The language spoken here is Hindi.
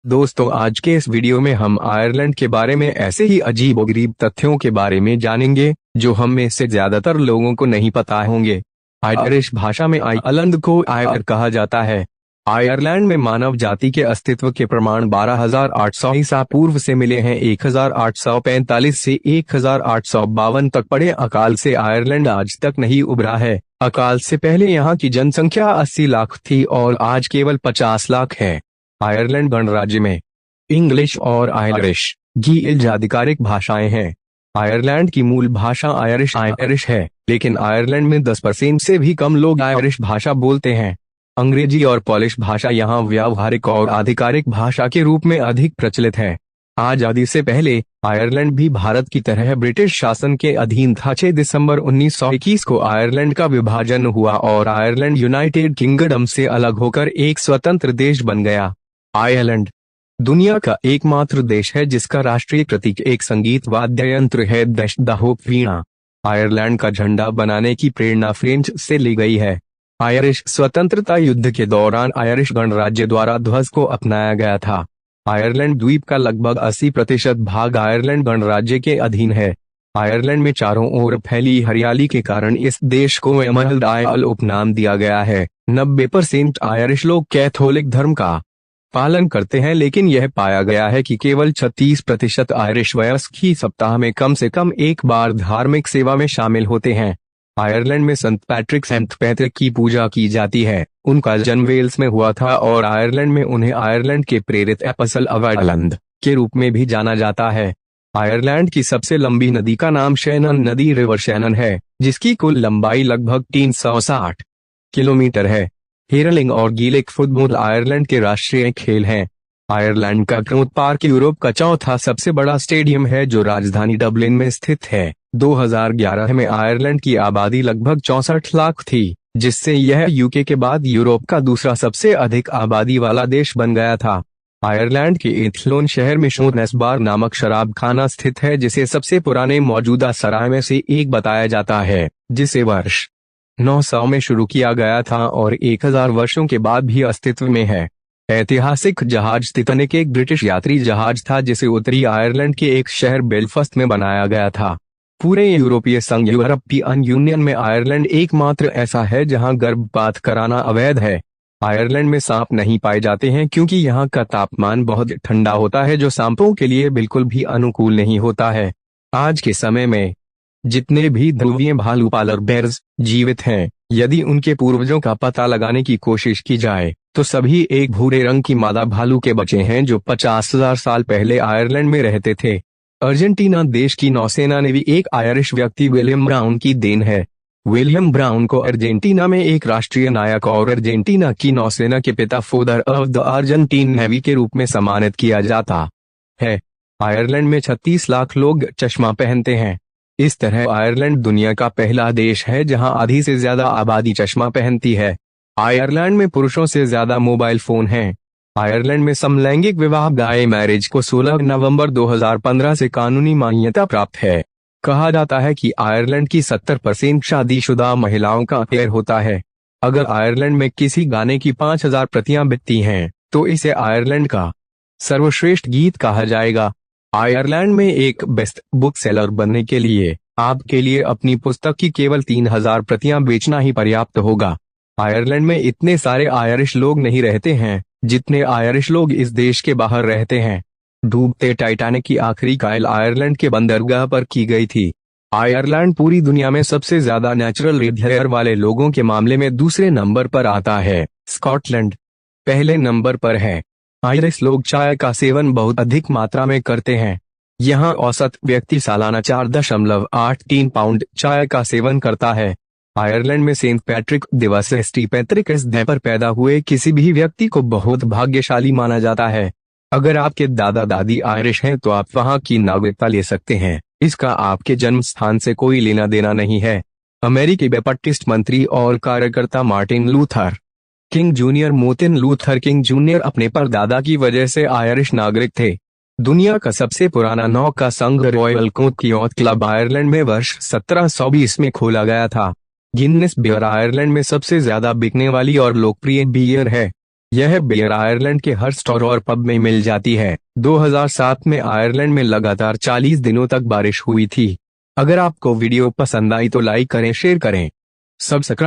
दोस्तों, आज के इस वीडियो में हम आयरलैंड के बारे में ऐसे ही अजीबोगरीब तथ्यों के बारे में जानेंगे जो हम में से ज्यादातर लोगों को नहीं पता होंगे। आयरिश भाषा में आयरलैंड को आयर कहा जाता है। आयरलैंड में मानव जाति के अस्तित्व के प्रमाण 12,800 ईसा पूर्व से मिले हैं। 1845 से 1852 तक पड़े अकाल से आयरलैंड आज तक नहीं उभरा है। अकाल से पहले यहाँ की जनसंख्या 80 लाख थी और आज केवल 50 लाख है। आयरलैंड गणराज्य में इंग्लिश और आयरिश गिल्ड आधिकारिक भाषाएं हैं। आयरलैंड की मूल भाषा आयरिश है, लेकिन आयरलैंड में 10% से भी कम लोग आयरिश भाषा बोलते हैं। अंग्रेजी और पोलिश भाषा यहाँ व्यावहारिक और आधिकारिक भाषा के रूप में अधिक प्रचलित है। आजादी से पहले आयरलैंड भी भारत की तरह ब्रिटिश शासन के अधीन था। 6 दिसंबर 1921 को आयरलैंड का विभाजन हुआ और आयरलैंड यूनाइटेड किंगडम से अलग होकर एक स्वतंत्र देश बन गया। आयरलैंड दुनिया का एकमात्र देश है जिसका राष्ट्रीय प्रतीक एक संगीत वाद्य यंत्र है, वीणा। आयरलैंड का झंडा बनाने की प्रेरणा फ्रेंच से ली गई है। आयरिश स्वतंत्रता युद्ध के दौरान आयरिश गणराज्य द्वारा ध्वज को अपनाया गया था। आयरलैंड द्वीप का लगभग 80% भाग आयरलैंड गणराज्य के अधीन है। आयरलैंड में चारों ओर फैली हरियाली के कारण इस देश को एमरल्ड आइल उपनाम दिया गया है। 90% आयरिश लोग कैथोलिक धर्म का पालन करते हैं, लेकिन यह पाया गया है कि केवल 36% आयरिश वयस्क ही सप्ताह में कम से कम एक बार धार्मिक सेवा में शामिल होते हैं। आयरलैंड में संत पैट्रिक की पूजा की जाती है। उनका जन्म वेल्स में हुआ था और आयरलैंड में उन्हें आयरलैंड के प्रेरित एपसल ऑफ आयरलैंड के रूप में भी जाना जाता है। आयरलैंड की सबसे लंबी नदी का नाम शैनन नदी रिवर शैनन है, जिसकी कुल लंबाई लगभग 360 किलोमीटर है। हेरलिंग और गीलिक फुटबॉल आयरलैंड के राष्ट्रीय खेल हैं। आयरलैंड का क्रोथ पार्क यूरोप का चौथा सबसे बड़ा स्टेडियम है जो राजधानी डबलिन में स्थित है। 2011 में आयरलैंड की आबादी लगभग 64 लाख थी, जिससे यह यूके के बाद यूरोप का दूसरा सबसे अधिक आबादी वाला देश बन गया था। आयरलैंड के एथलोन शहर में शोनेस बार नामक शराब खाना स्थित है, जिसे सबसे पुराने मौजूदा सराय में से एक बताया जाता है, जिसे वर्ष 900 में शुरू किया गया था और 1000 वर्षों के बाद भी अस्तित्व में है। ऐतिहासिक जहाज टाइटैनिक एक ब्रिटिश यात्री जहाज था जिसे उत्तरी आयरलैंड के एक शहर बेलफास्ट में बनाया गया था। पूरे यूरोपीय संघ यूरोपियन यूनियन में आयरलैंड एकमात्र ऐसा है जहां गर्भपात कराना अवैध है। आयरलैंड में सांप नहीं पाए जाते हैं क्योंकि यहाँ का तापमान बहुत ठंडा होता है, जो सांपों के लिए बिल्कुल भी अनुकूल नहीं होता है। आज के समय में जितने भी ध्रुवीय भालू पालर बेर्स जीवित हैं, यदि उनके पूर्वजों का पता लगाने की कोशिश की जाए तो सभी एक भूरे रंग की मादा भालू के बच्चे हैं जो 50,000 साल पहले आयरलैंड में रहते थे। अर्जेंटीना देश की नौसेना ने भी एक आयरिश व्यक्ति विलियम ब्राउन की देन है। विलियम ब्राउन को अर्जेंटीना में एक राष्ट्रीय नायक और अर्जेंटीना की नौसेना के पिता father of the Argentine navy के रूप में सम्मानित किया जाता है। आयरलैंड में 36 लाख लोग चश्मा पहनते हैं। इस तरह आयरलैंड दुनिया का पहला देश है जहां आधी से ज्यादा आबादी चश्मा पहनती है। आयरलैंड में पुरुषों से ज्यादा मोबाइल फोन हैं। आयरलैंड में समलैंगिक विवाह गाय मैरिज को 16 नवंबर 2015 से कानूनी मान्यता प्राप्त है। कहा जाता है कि आयरलैंड की 70% शादीशुदा महिलाओं का अफेयर होता है। अगर आयरलैंड में किसी गाने की 5000 प्रतियां बिकती हैं, तो इसे आयरलैंड का सर्वश्रेष्ठ गीत कहा जाएगा। आयरलैंड में एक बेस्ट बुक सेलर बनने के लिए आपके लिए अपनी पुस्तक की केवल 3000 प्रतियां बेचना ही पर्याप्त होगा। आयरलैंड में इतने सारे आयरिश लोग नहीं रहते हैं जितने आयरिश लोग इस देश के बाहर रहते हैं। डूबते टाइटैनिक की आखिरी कायल आयरलैंड के बंदरगाह पर की गई थी। आयरलैंड पूरी दुनिया में सबसे ज्यादा नेचुरल रेड हेयर वाले लोगों के मामले में दूसरे नंबर पर आता है। स्कॉटलैंड पहले नंबर पर है। आयरिश लोग चाय का सेवन बहुत अधिक मात्रा में करते हैं। यहाँ औसत व्यक्ति सालाना 4.83 पाउंड चाय का सेवन करता है। आयरलैंड में सेंट पैट्रिक दिवस पैट्रिकस डे पर पैदा हुए किसी भी व्यक्ति को बहुत भाग्यशाली माना जाता है। अगर आपके दादा दादी आयरिश हैं तो आप वहाँ की नागरिकता ले सकते हैं। इसका आपके जन्म स्थान से कोई लेना देना नहीं है। अमेरिकी बैपटिस्ट मंत्री और कार्यकर्ता Martin Luther king junior Mortein Luther king junior अपने परदादा की वजह से आयरिश नागरिक थे। दुनिया का सबसे पुराना नौका संघ रॉयल कोक याcht क्लब आयरलैंड में वर्ष 1720 में खोला गया था। गिनेस बियर आयरलैंड में सबसे ज्यादा बिकने वाली और लोकप्रिय बियर है। यह बियर आयरलैंड के हर स्टोर और पब में मिल जाती है। 2007 में आयरलैंड में लगातार 40 दिनों तक बारिश हुई थी। अगर आपको वीडियो पसंद आई तो लाइक करें, शेयर करें, सब्सक्राइब